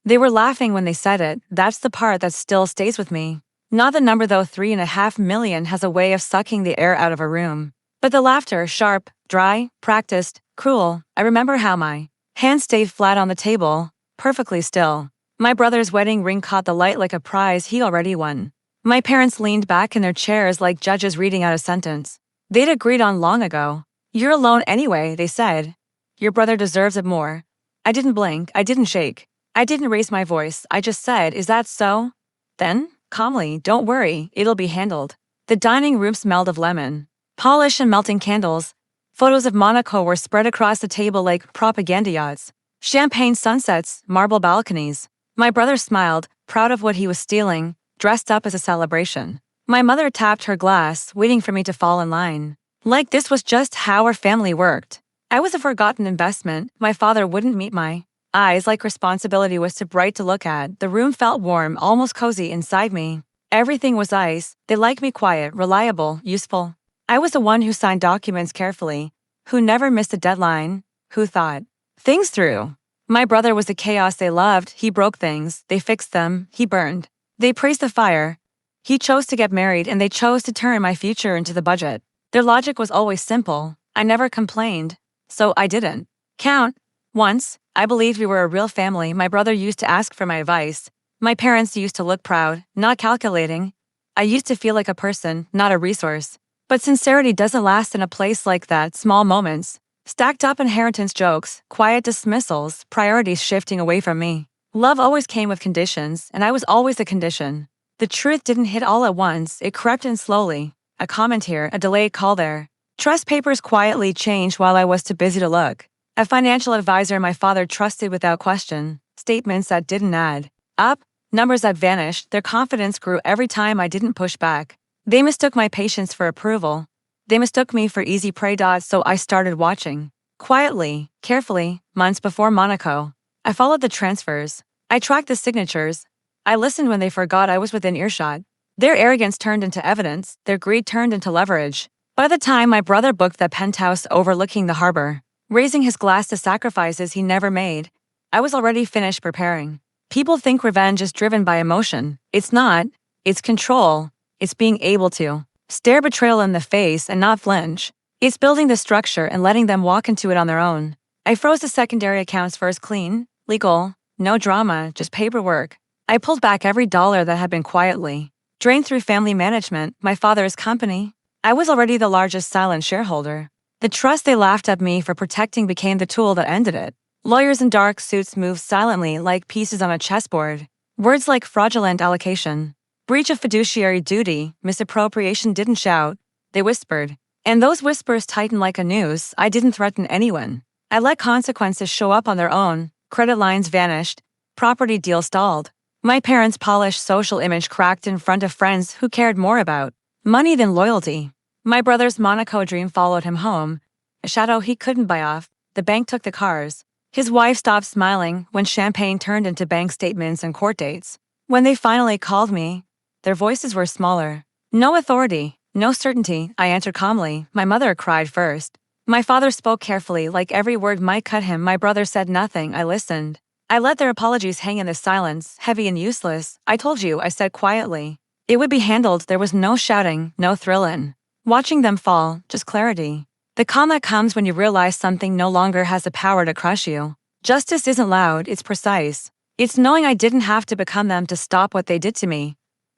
They were laughing when they said it. That's the part that still stays with me. Not the number though, 3.5 million has a way of sucking the air out of a room. But the laughter, sharp, dry, practiced, cruel. I remember how my hand stayed flat on the table, perfectly still. My brother's wedding ring caught the light like a prize he already won. My parents leaned back in their chairs like judges reading out a sentence they'd agreed on long ago. You're alone anyway, they said. Your brother deserves it more. I didn't blink, I didn't shake. I didn't raise my voice, I just said, is that so? Then, calmly, don't worry, it'll be handled. The dining room smelled of lemon, polish and melting candles. Photos of Monaco were spread across the table like propaganda yachts. Champagne sunsets, marble balconies. My brother smiled, proud of what he was stealing, dressed up as a celebration. My mother tapped her glass, waiting for me to fall in line. Like this was just how our family worked. I was a forgotten investment. My father wouldn't meet my eyes like responsibility was too bright to look at. The room felt warm, almost cozy inside me. Everything was ice. They liked me quiet, reliable, useful. I was the one who signed documents carefully, who never missed a deadline, who thought things through. My brother was the chaos they loved. He broke things, they fixed them, he burned. They praised the fire. He chose to get married and they chose to turn my future into the budget. Their logic was always simple. I never complained, so I didn't count. Once, I believed we were a real family. My brother used to ask for my advice. My parents used to look proud, not calculating. I used to feel like a person, not a resource. But sincerity doesn't last in a place like that. Small moments, stacked up inheritance jokes, quiet dismissals, priorities shifting away from me. Love always came with conditions, and I was always the condition. The truth didn't hit all at once, it crept in slowly. A comment here, a delayed call there. Trust papers quietly changed while I was too busy to look. A financial advisor my father trusted without question. Statements that didn't add up, numbers that vanished. Their confidence grew every time I didn't push back. They mistook my patience for approval. They mistook me for easy prey. So I started watching. Quietly, carefully, months before Monaco. I followed the transfers. I tracked the signatures. I listened when they forgot I was within earshot. Their arrogance turned into evidence, their greed turned into leverage. By the time my brother booked that penthouse overlooking the harbor, raising his glass to sacrifices he never made, I was already finished preparing. People think revenge is driven by emotion. It's not. It's control. It's being able to stare betrayal in the face and not flinch. It's building the structure and letting them walk into it on their own. I froze the secondary accounts first, clean, legal, no drama, just paperwork. I pulled back every dollar that had been quietly drained through family management, my father's company. I was already the largest silent shareholder. The trust they laughed at me for protecting became the tool that ended it. Lawyers in dark suits moved silently like pieces on a chessboard. Words like fraudulent allocation, breach of fiduciary duty, misappropriation didn't shout, they whispered. And those whispers tightened like a noose. I didn't threaten anyone. I let consequences show up on their own. Credit lines vanished. Property deals stalled. My parents' polished social image cracked in front of friends who cared more about money than loyalty. My brother's Monaco dream followed him home, a shadow he couldn't buy off. The bank took the cars. His wife stopped smiling when champagne turned into bank statements and court dates. When they finally called me, their voices were smaller. No authority, no certainty, I answered calmly. My mother cried first. My father spoke carefully, like every word might cut him. My brother said nothing. I listened. I let their apologies hang in the silence, heavy and useless. I told you, I said quietly. It would be handled. There was no shouting, no thrill in watching them fall, just clarity. The calm that comes when you realize something no longer has the power to crush you. Justice isn't loud, it's precise. It's knowing I didn't have to become them to stop what they did to me.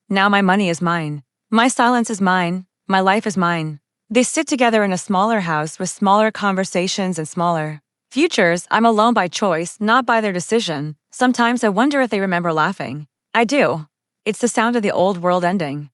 Now my money is mine. My silence is mine. My life is mine. They sit together in a smaller house with smaller conversations and smaller futures. I'm alone by choice, not by their decision. Sometimes I wonder if they remember laughing. I do. It's the sound of the old world ending.